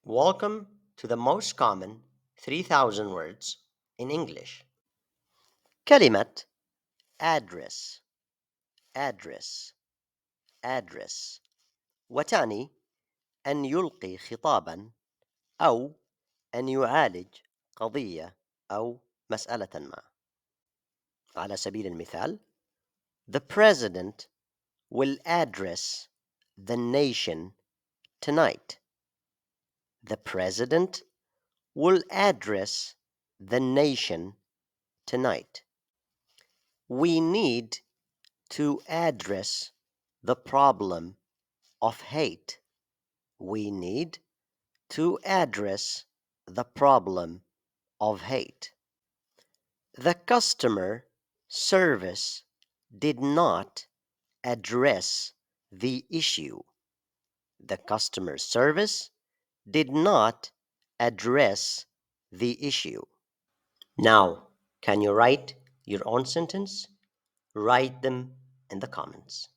Welcome to the most common 3,000 words in English. كلمة address address address وتعني أن يلقي خطابا أو أن يعالج قضية أو مسألة ما. على سبيل المثال The president will address the nation tonight. The president will address the nation tonight. We need to address the problem of hate. We need to address the problem of hate. The customer service did not address the issue. The customer service did not address the issue. Now, can you write your own sentence? Write them in the comments.